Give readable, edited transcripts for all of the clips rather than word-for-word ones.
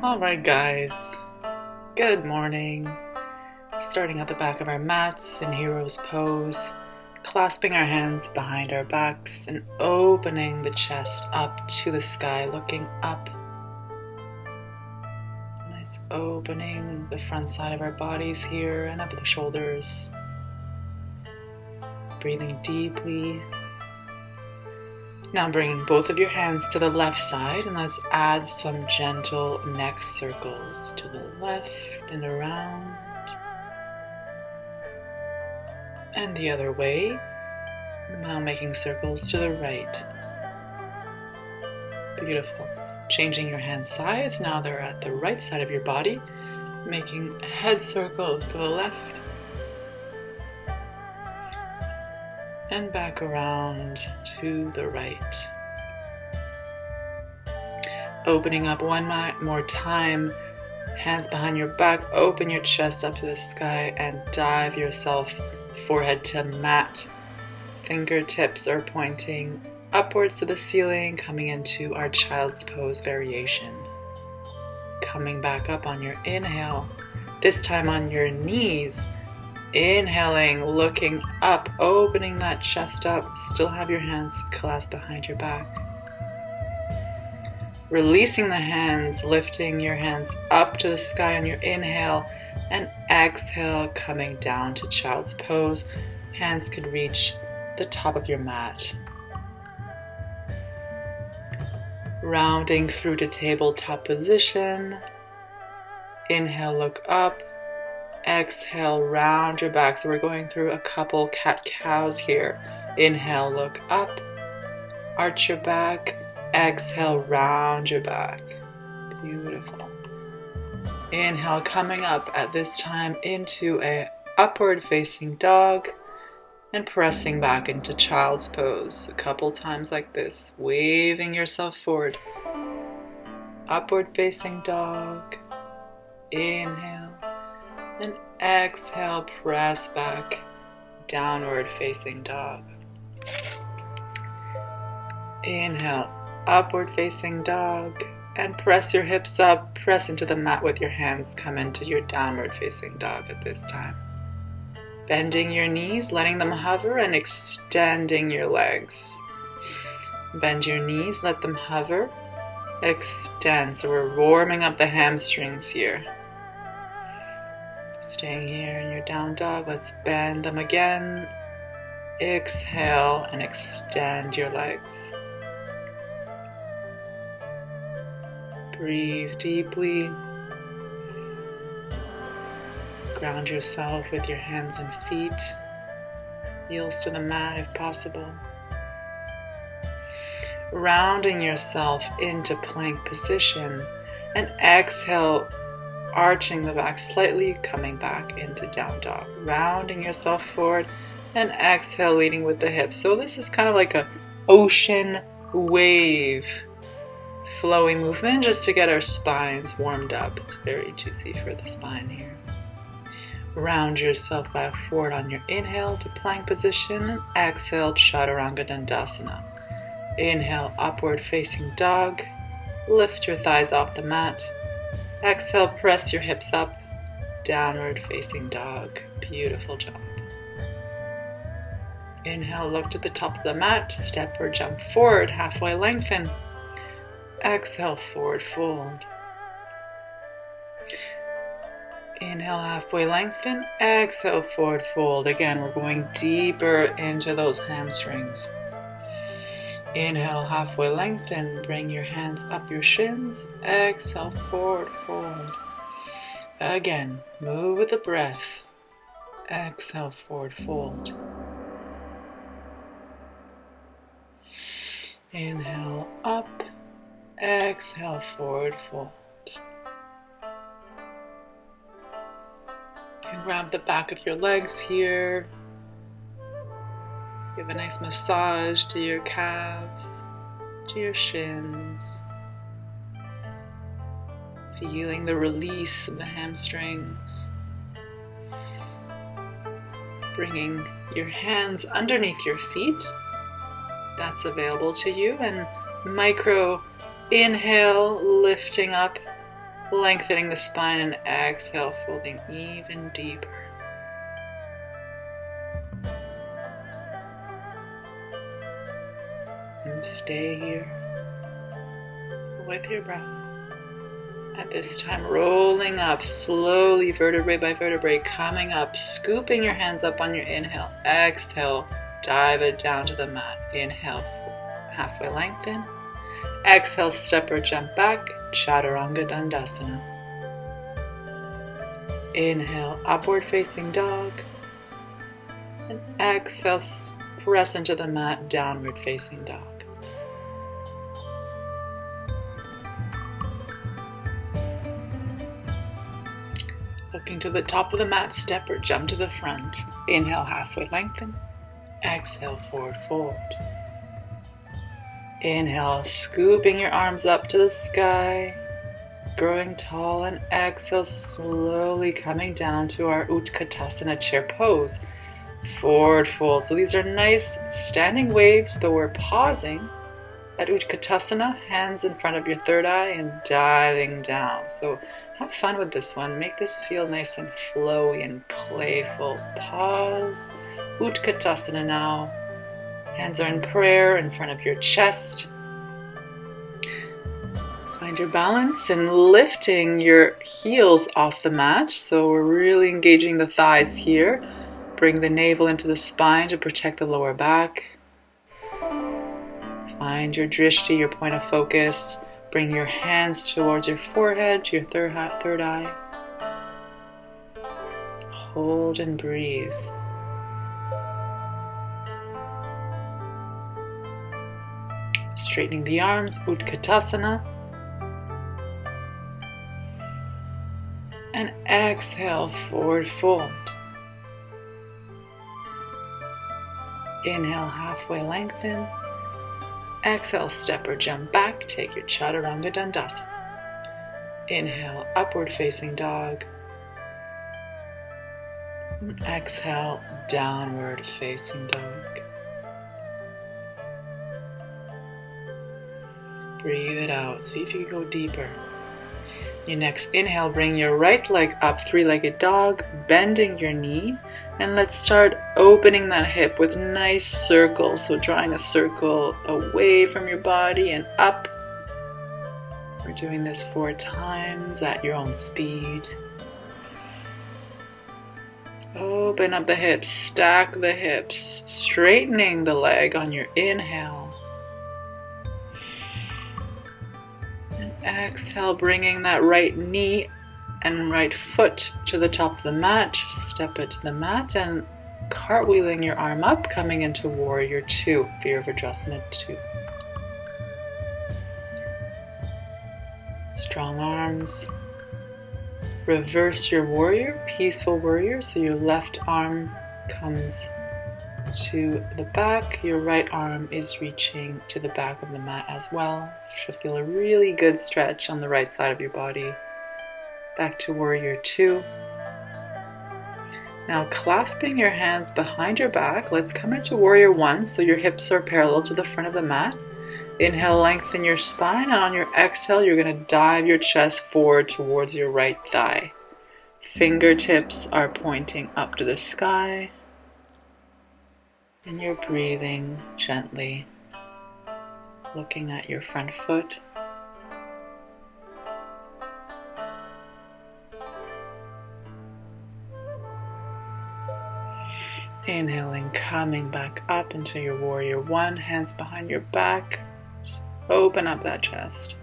Alright guys, good morning. Starting at the back of our mats in hero's pose, clasping our hands behind our backs and opening the chest up to the sky, looking up. Nice opening the front side of our bodies here and up the shoulders. Breathing deeply. Now bringing both of your hands to the left side, and let's add some gentle neck circles to the left and around. And the other way. Now making circles to the right. Beautiful. Changing your hand size, now they're at the right side of your body, making head circles to the left. And back around to the right. Opening up one more time, hands behind your back, open your chest up to the sky and dive yourself forehead to mat. Fingertips are pointing upwards to the ceiling, coming into our child's pose variation. Coming back up on your inhale, this time on your knees. Inhaling, looking up, opening that chest up. Still have your hands clasped behind your back. Releasing the hands, lifting your hands up to the sky on your inhale, and exhale, coming down to child's pose. Hands can reach the top of your mat. Rounding through to tabletop position. Inhale, look up. Exhale, round your back. So we're going through a couple cat-cows here. Inhale, look up. Arch your back. Exhale, round your back. Beautiful. Inhale, coming up at this time into a upward facing dog and pressing back into child's pose. A couple times like this, waving yourself forward. Upward facing dog. Inhale. And exhale, press back, downward facing dog. Inhale, upward facing dog, and press your hips up, press into the mat with your hands, come into your downward facing dog at this time. Bending your knees, letting them hover, and extending your legs. Bend your knees, let them hover, extend. So we're warming up the hamstrings here. Staying here in your down dog, let's bend them again. Exhale and extend your legs. Breathe deeply. Ground yourself with your hands and feet. Heels to the mat if possible. Rounding yourself into plank position and exhale, arching the back slightly, coming back into down dog. Rounding yourself forward and exhale, leading with the hips. So this is kind of like an ocean wave flowy movement just to get our spines warmed up. It's very juicy for the spine here. Round yourself back forward on your inhale to plank position and exhale, Chaturanga Dandasana. Inhale, upward facing dog. Lift your thighs off the mat. Exhale, press your hips up, downward facing dog. Beautiful job. Inhale, look to the top of the mat, step or jump forward, halfway lengthen. Exhale, forward fold. Inhale, halfway lengthen. Exhale, forward fold. Again, we're going deeper into those hamstrings. Inhale, halfway lengthen, bring your hands up your shins, exhale, forward fold. Again, move with the breath, exhale, forward fold. Inhale, up, exhale, forward fold. You can grab the back of your legs here. Give a nice massage to your calves, to your shins. Feeling the release of the hamstrings. Bringing your hands underneath your feet. That's available to you. And micro inhale, lifting up lengthening the spine, and exhale, folding even deeper. And stay here with your breath. At this time, rolling up slowly, vertebrae by vertebrae, coming up, scooping your hands up on your inhale. Exhale, dive it down to the mat. Inhale, halfway lengthen. Exhale, step or jump back, Chaturanga Dandasana. Inhale, upward facing dog. And exhale, press into the mat, downward facing dog. Looking to the top of the mat, step or jump to the front. Inhale, halfway lengthen. Exhale, forward fold. Inhale, scooping your arms up to the sky, growing tall, and exhale, slowly coming down to our Utkatasana chair pose. Forward fold. So these are nice standing waves, though we're pausing at Utkatasana, hands in front of your third eye and diving down. So have fun with this one. Make this feel nice and flowy and playful. Pause. Utkatasana now. Hands are in prayer in front of your chest. Find your balance and lifting your heels off the mat. So we're really engaging the thighs here. Bring the navel into the spine to protect the lower back. Find your drishti, your point of focus. Bring your hands towards your forehead, your third eye. Hold and breathe. Straightening the arms, Utkatasana. And exhale, forward fold. Inhale, halfway lengthen. Exhale, step or jump back, take your Chaturanga Dandasana. Inhale, upward facing dog. Exhale, downward facing dog. Breathe it out. See if you can go deeper. Your next inhale, bring your right leg up, three-legged dog, bending your knee. And let's start opening that hip with nice circles. So drawing a circle away from your body and up. We're doing this 4 times at your own speed. Open up the hips, stack the hips, straightening the leg on your inhale. And exhale, bringing that right knee and right foot to the top of the mat. Step it to the mat and cartwheeling your arm up, coming into Warrior 2, Virabhadrasana 2. Strong arms. Reverse your warrior, peaceful warrior. So your left arm comes to the back. Your right arm is reaching to the back of the mat as well. Should feel a really good stretch on the right side of your body. Back to Warrior 2. Now clasping your hands behind your back, let's come into Warrior 1. So your hips are parallel to the front of the mat. Inhale, lengthen your spine, and on your exhale, you're going to dive your chest forward towards your right thigh. Fingertips are pointing up to the sky, and you're breathing gently, looking at your front foot. Inhaling, coming back up into your Warrior 1, hands behind your back. Open up that chest.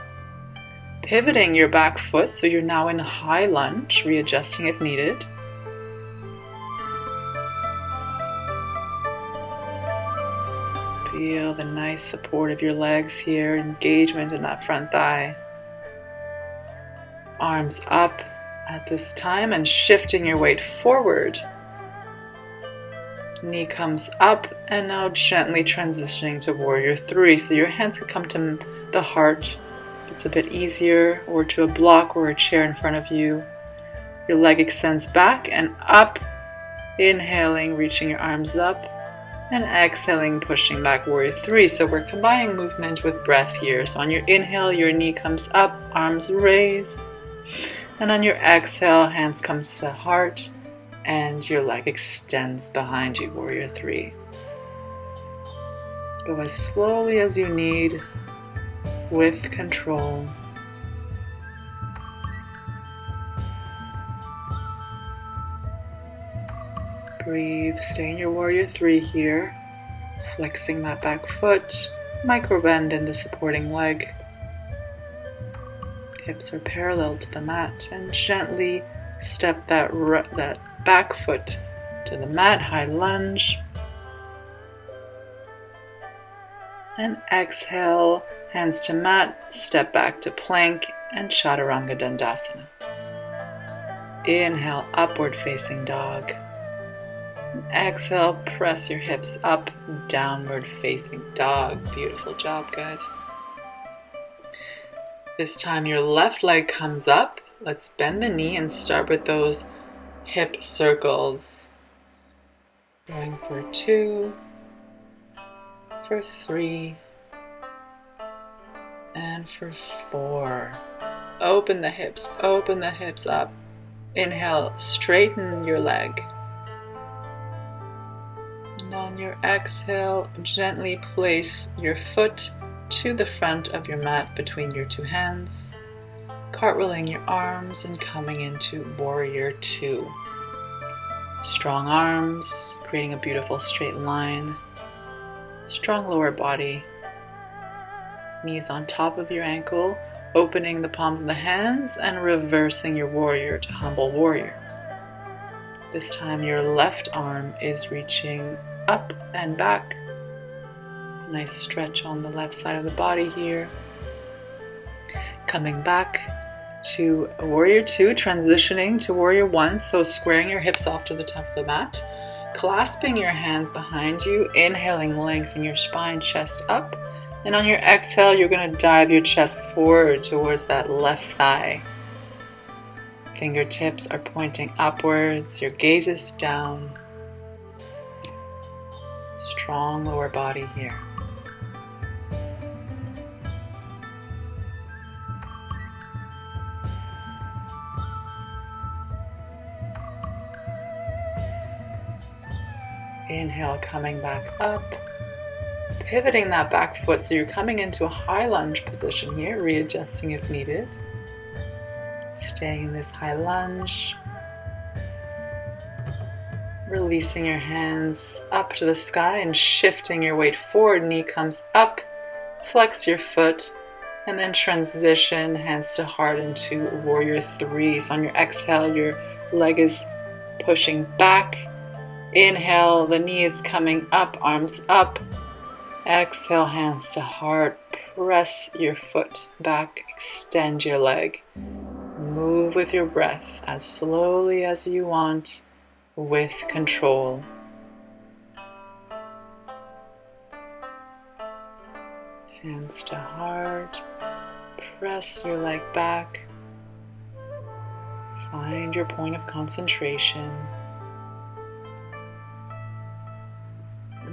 Pivoting your back foot, so you're now in high lunge, readjusting if needed. Feel the nice support of your legs here, engagement in that front thigh. Arms up at this time and shifting your weight forward. Knee comes up, and now gently transitioning to Warrior 3. So your hands can come to the heart. It's a bit easier, or to a block or a chair in front of you. Your leg extends back and up. Inhaling, reaching your arms up, and exhaling, pushing back, Warrior 3. So we're combining movement with breath here. So on your inhale, your knee comes up, arms raise. And on your exhale, hands comes to heart and your leg extends behind you, warrior three. Go as slowly as you need with control. Breathe, stay in your warrior three here, flexing that back foot, micro bend in the supporting leg. Hips are parallel to the mat, and gently step that back foot to the mat, high lunge. And exhale, hands to mat, step back to plank and chaturanga dandasana. Inhale, upward facing dog. Exhale, press your hips up, downward facing dog. Beautiful job, guys. This time your left leg comes up. Let's bend the knee and start with those hip circles. Going for 2, for 3, and for 4. Open the hips up. Inhale, straighten your leg. And on your exhale, gently place your foot to the front of your mat between your two hands, cartwheeling your arms and coming into warrior two. Strong arms, creating a beautiful straight line. Strong lower body. Knees on top of your ankle, opening the palms of the hands and reversing your warrior to humble warrior. This time your left arm is reaching up and back. Nice stretch on the left side of the body here. Coming back to warrior two, transitioning to warrior one. So squaring your hips off to the top of the mat. Clasping your hands behind you. Inhaling, lengthen your spine, chest up. And on your exhale, you're going to dive your chest forward towards that left thigh. Fingertips are pointing upwards. Your gaze is down. Strong lower body here. Inhale, coming back up, pivoting that back foot so you're coming into a high lunge position here, readjusting if needed. Staying in this high lunge. Releasing your hands up to the sky and shifting your weight forward. Knee comes up, flex your foot, and then transition hands to heart into warrior three. So on your exhale, your leg is pushing back. Inhale, the knee is coming up, arms up. Exhale, hands to heart. Press your foot back, extend your leg. Move with your breath as slowly as you want, with control. Hands to heart. Press your leg back. Find your point of concentration.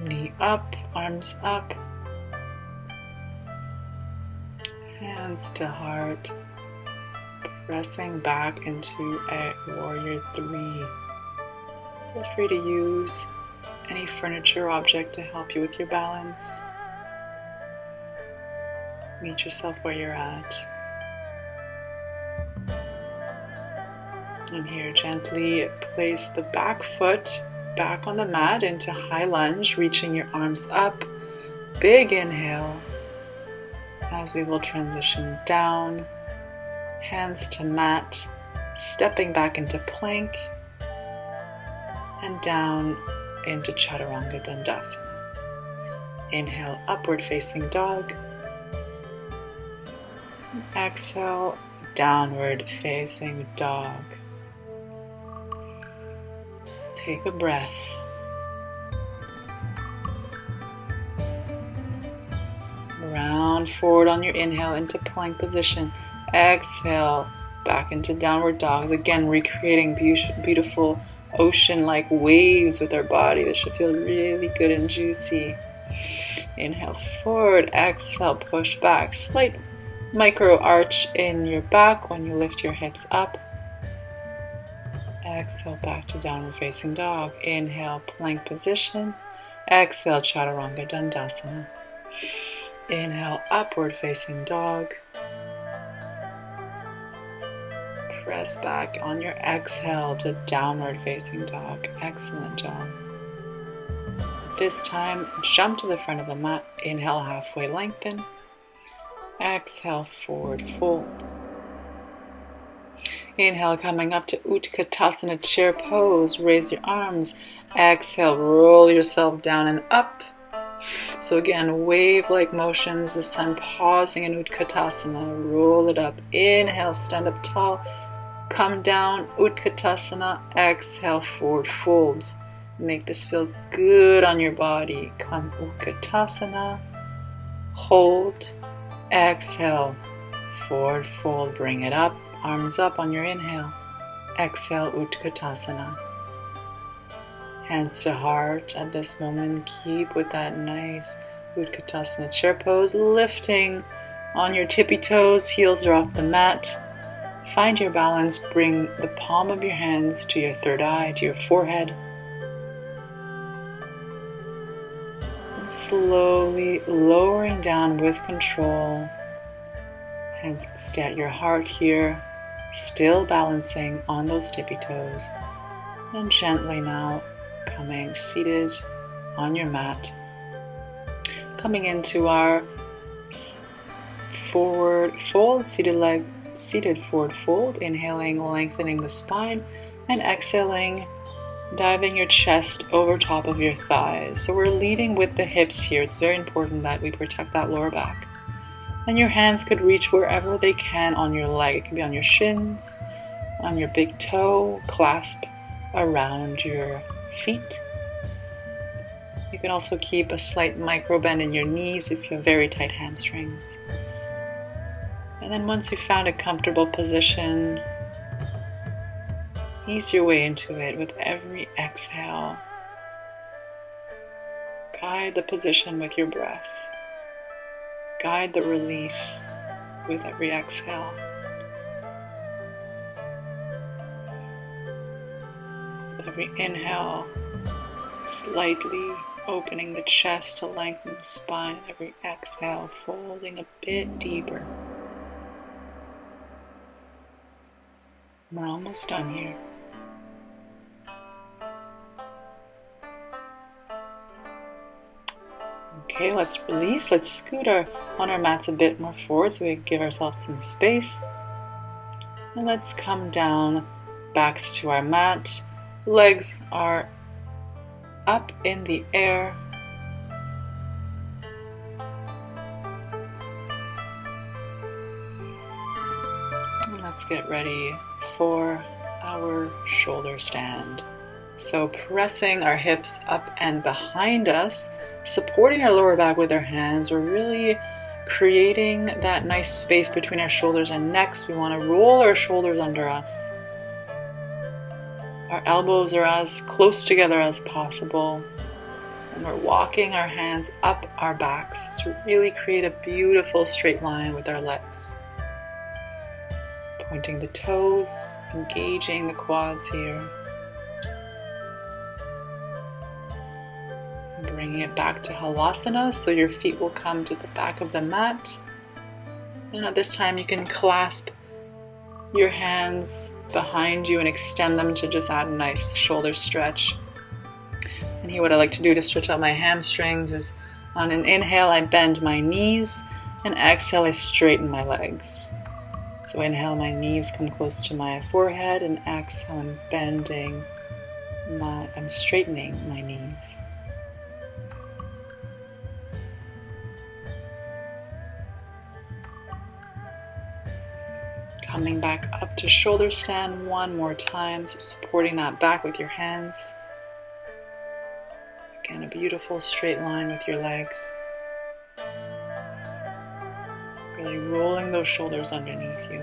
Knee up, arms up, hands to heart, pressing back into a warrior three. Feel free to use any furniture or object to help you with your balance. Meet yourself where you're at. And here, gently place the back foot back on the mat into high lunge, reaching your arms up. Big inhale as we will transition down, hands to mat, stepping back into plank and down into chaturanga dandasana. Inhale, upward facing dog. Exhale, downward facing dog. Take a breath. Round forward on your inhale into plank position. Exhale, back into downward dog. Again, recreating beautiful ocean-like waves with our body. This should feel really good and juicy. Inhale forward, exhale, push back. Slight micro arch in your back when you lift your hips up. Exhale back to downward facing dog. Inhale, plank position. Exhale, chaturanga dandasana. Inhale, upward facing dog. Press back on your exhale to downward facing dog. Excellent job. This time, jump to the front of the mat. Inhale, halfway lengthen. Exhale, forward fold. Inhale, coming up to Utkatasana chair pose. Raise your arms. Exhale, roll yourself down and up. So again, wave-like motions. This time, pausing in Utkatasana. Roll it up. Inhale, stand up tall. Come down, Utkatasana. Exhale, forward fold. Make this feel good on your body. Come, Utkatasana. Hold. Exhale, forward fold. Bring it up. Arms up on your inhale. Exhale, Utkatasana. Hands to heart at this moment. Keep with that nice Utkatasana chair pose. Lifting on your tippy toes. Heels are off the mat. Find your balance. Bring the palm of your hands to your third eye, to your forehead. And slowly lowering down with control. Hands stay at your heart here. Still balancing on those tippy toes. And gently now coming seated on your mat. Coming into our forward fold, seated forward fold. Inhaling, lengthening the spine, and exhaling, diving your chest over top of your thighs. So we're leading with the hips here. It's very important that we protect that lower back. And your hands could reach wherever they can on your leg. It can be on your shins, on your big toe, clasp around your feet. You can also keep a slight micro bend in your knees if you have very tight hamstrings. And then once you've found a comfortable position, ease your way into it with every exhale. Guide the position with your breath. Guide the release with every exhale. With every inhale, slightly opening the chest to lengthen the spine. Every exhale, folding a bit deeper. We're almost done here. Okay, let's release. Let's scoot on our mats a bit more forward so we can give ourselves some space. And let's come down, backs to our mat. Legs are up in the air. And let's get ready for our shoulder stand. So pressing our hips up and behind us, supporting our lower back with our hands. We're really creating that nice space between our shoulders, and next we want to roll our shoulders under us. Our elbows are as close together as possible, and we're walking our hands up our backs to really create a beautiful straight line with our legs. Pointing the toes, engaging the quads here. Bringing it back to Halasana, so your feet will come to the back of the mat. And at this time you can clasp your hands behind you and extend them to just add a nice shoulder stretch. And here what I like to do to stretch out my hamstrings is on an inhale I bend my knees, and exhale I straighten my legs. So inhale, my knees come close to my forehead, and exhale I'm straightening my knees. Coming back up to shoulder stand one more time, so supporting that back with your hands. Again, a beautiful straight line with your legs. Really rolling those shoulders underneath you.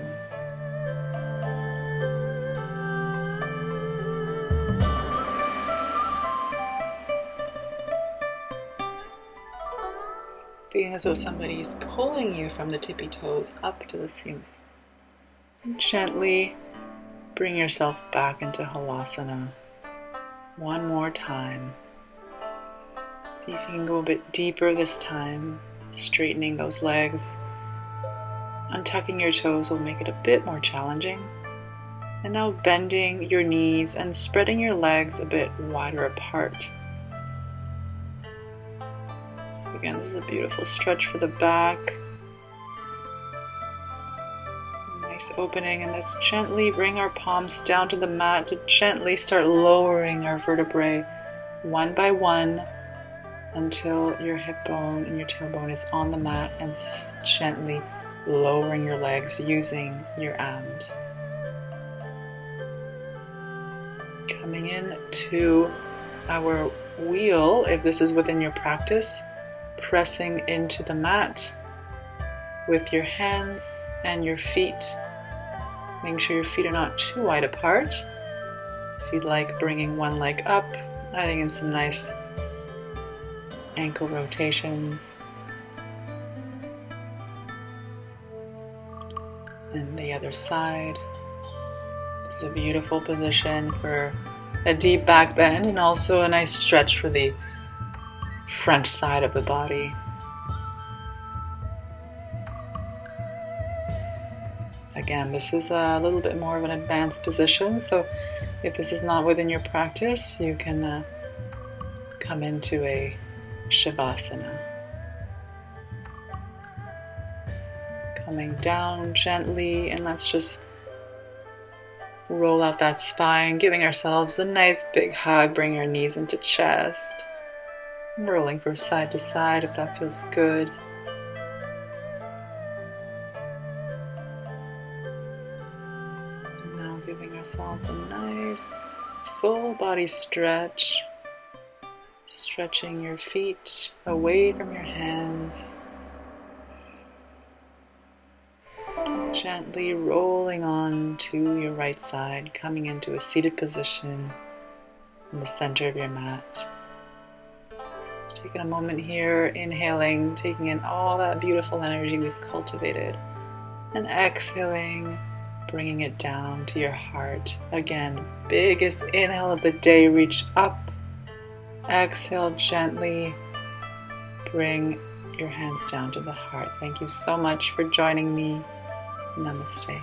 If feeling as though somebody's pulling you from the tippy toes up to the ceiling. And gently bring yourself back into Halasana. One more time. See if you can go a bit deeper this time, straightening those legs. Untucking your toes will make it a bit more challenging. And now bending your knees and spreading your legs a bit wider apart. So again, this is a beautiful stretch for the back. Nice opening, and let's gently bring our palms down to the mat to gently start lowering our vertebrae one by one until your hip bone and your tailbone is on the mat, and gently lowering your legs using your arms. Coming in to our wheel, if this is within your practice, pressing into the mat with your hands and your feet. Make sure your feet are not too wide apart. If you'd like, bringing one leg up, adding in some nice ankle rotations. And the other side. This is a beautiful position for a deep back bend and also a nice stretch for the front side of the body. Again, this is a little bit more of an advanced position, so if this is not within your practice, you can come into a Shavasana. Coming down gently, and let's just roll out that spine, giving ourselves a nice big hug. Bring our knees into chest. Rolling from side to side if that feels good. And now giving ourselves a nice full body stretch. Stretching your feet away from your hands. Gently rolling on to your right side, coming into a seated position in the center of your mat. Taking a moment here, inhaling, taking in all that beautiful energy we've cultivated, and exhaling, bringing it down to your heart. Again, biggest inhale of the day, reach up. Exhale gently, bring your hands down to the heart. Thank you so much for joining me. Namaste.